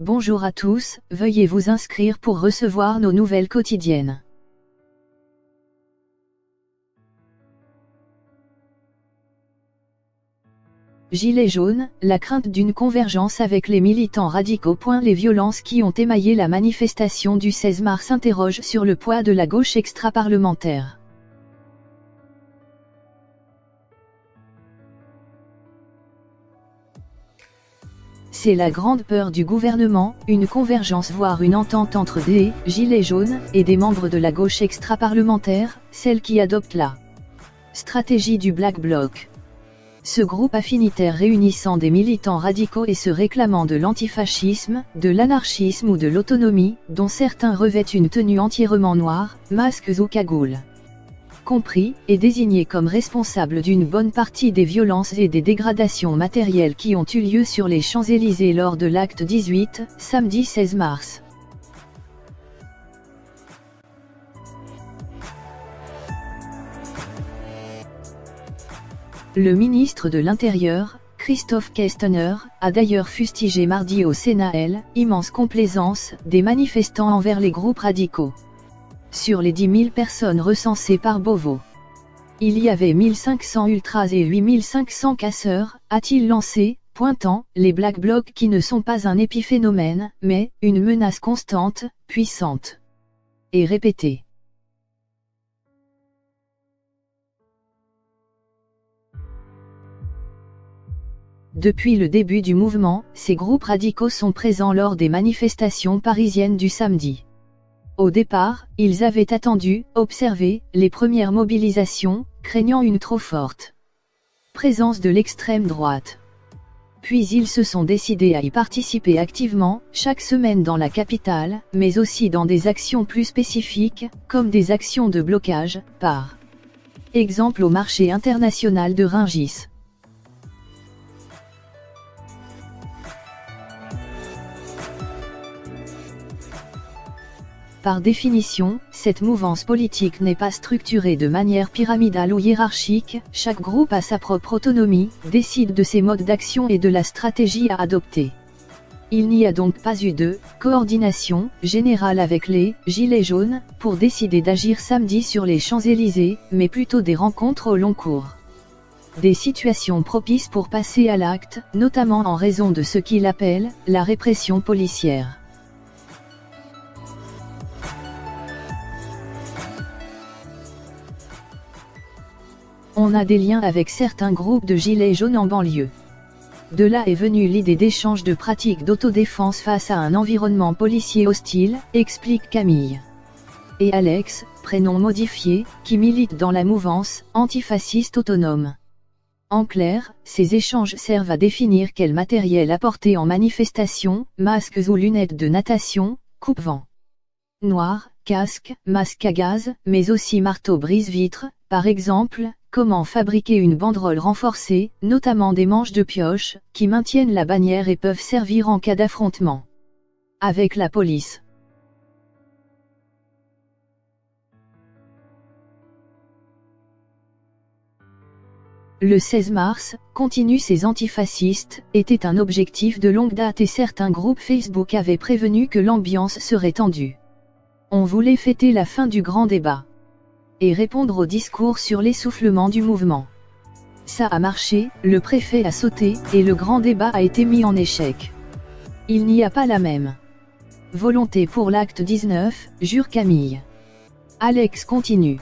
Bonjour à tous, veuillez vous inscrire pour recevoir nos nouvelles quotidiennes. Gilets jaunes, la crainte d'une convergence avec les militants radicaux. Les violences qui ont émaillé la manifestation du 16 mars interrogent sur le poids de la gauche extra-parlementaire. C'est la grande peur du gouvernement, une convergence voire une entente entre des « gilets jaunes » et des membres de la gauche extra-parlementaire, celle qui adopte la stratégie du Black Bloc. Ce groupe affinitaire réunissant des militants radicaux et se réclamant de l'antifascisme, de l'anarchisme ou de l'autonomie, dont certains revêtent une tenue entièrement noire, masques ou cagoules. Compris, est désigné comme responsable d'une bonne partie des violences et des dégradations matérielles qui ont eu lieu sur les Champs-Élysées lors de l'acte 18, samedi 16 mars. Le ministre de l'Intérieur, Christophe Castaner, a d'ailleurs fustigé mardi au Sénat l'immense complaisance des manifestants envers les groupes radicaux. Sur les 10 000 personnes recensées par Beauvau, il y avait 1500 ultras et 8500 casseurs, a-t-il lancé, pointant les Black Blocs qui ne sont pas un épiphénomène, mais une menace constante, puissante et répétée. Depuis le début du mouvement, ces groupes radicaux sont présents lors des manifestations parisiennes du samedi. Au départ, ils avaient attendu, observé, les premières mobilisations, craignant une trop forte présence de l'extrême droite. Puis ils se sont décidés à y participer activement, chaque semaine dans la capitale, mais aussi dans des actions plus spécifiques, comme des actions de blocage, par exemple au marché international de Rungis. Par définition, cette mouvance politique n'est pas structurée de manière pyramidale ou hiérarchique, chaque groupe a sa propre autonomie, décide de ses modes d'action et de la stratégie à adopter. Il n'y a donc pas eu de coordination générale avec les « gilets jaunes » pour décider d'agir samedi sur les Champs-Élysées, mais plutôt des rencontres au long cours. Des situations propices pour passer à l'acte, notamment en raison de ce qu'il appelle la répression policière. On a des liens avec certains groupes de gilets jaunes en banlieue. De là est venue l'idée d'échange de pratiques d'autodéfense face à un environnement policier hostile, explique Camille et Alex, prénoms modifiés, qui militent dans la mouvance antifasciste autonome. En clair, ces échanges servent à définir quel matériel apporter en manifestation, masques ou lunettes de natation, coupe-vent noir, casque, masque à gaz, mais aussi marteau brise-vitre, par exemple. Comment fabriquer une banderole renforcée, notamment des manches de pioche, qui maintiennent la bannière et peuvent servir en cas d'affrontement avec la police. Le 16 mars, continue ces antifascistes, était un objectif de longue date et certains groupes Facebook avaient prévenu que l'ambiance serait tendue. On voulait fêter la fin du grand débat et répondre au discours sur l'essoufflement du mouvement. Ça a marché, le préfet a sauté, et le grand débat a été mis en échec. Il n'y a pas la même volonté pour l'acte 19, jure Camille. Alex continue.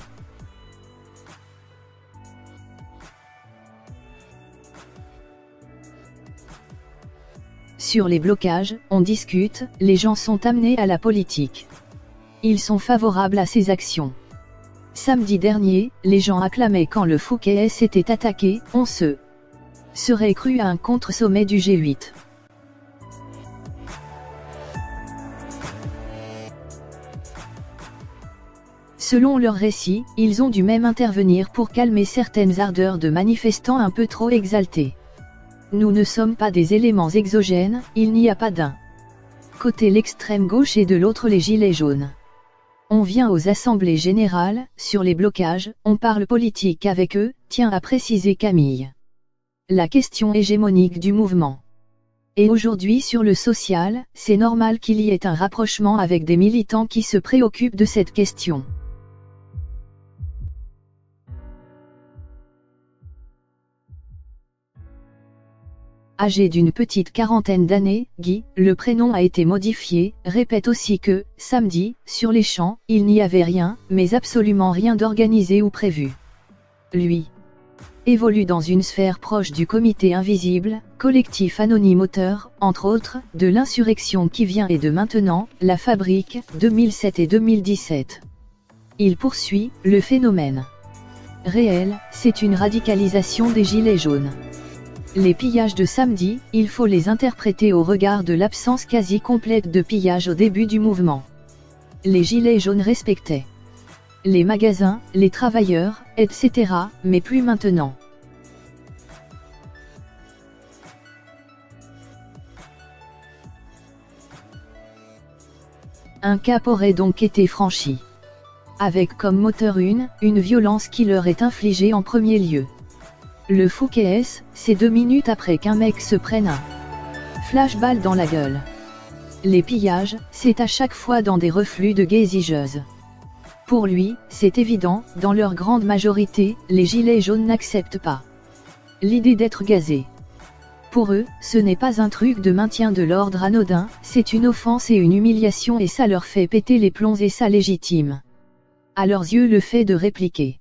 Sur les blocages, on discute, les gens sont amenés à la politique. Ils sont favorables à ces actions. Samedi dernier, les gens acclamaient quand le Fouquet s'était attaqué, on se serait cru à un contre-sommet du G8. Selon leur récit, ils ont dû même intervenir pour calmer certaines ardeurs de manifestants un peu trop exaltés. Nous ne sommes pas des éléments exogènes, il n'y a pas d'un côté l'extrême gauche et de l'autre les gilets jaunes. On vient aux assemblées générales, sur les blocages, on parle politique avec eux, tient à préciser Camille. La question hégémonique du mouvement Et aujourd'hui sur le social, c'est normal qu'il y ait un rapprochement avec des militants qui se préoccupent de cette question. Âgé d'une petite quarantaine d'années, Guy, le prénom a été modifié, répète aussi que, samedi, sur les champs, il n'y avait rien, mais absolument rien d'organisé ou prévu. Lui évolue dans une sphère proche du Comité Invisible, collectif anonyme auteur, entre autres, de l'insurrection qui vient et de maintenant, La Fabrique, 2007 et 2017. Il poursuit, le phénomène réel, c'est une radicalisation des Gilets jaunes. Les pillages de samedi, il faut les interpréter au regard de l'absence quasi complète de pillage au début du mouvement. Les Gilets jaunes respectaient les magasins, les travailleurs, etc., mais plus maintenant. Un cap aurait donc été franchi. Avec comme moteur une violence qui leur est infligée en premier lieu. Le Fouquet, c'est 2 minutes après qu'un mec se prenne un flashball dans la gueule. Les pillages, c'est à chaque fois dans des reflux de gazigeuses. Pour lui, c'est évident, dans leur grande majorité, les gilets jaunes n'acceptent pas l'idée d'être gazés. Pour eux, ce n'est pas un truc de maintien de l'ordre anodin, c'est une offense et une humiliation et ça leur fait péter les plombs et ça légitime à leurs yeux le fait de répliquer.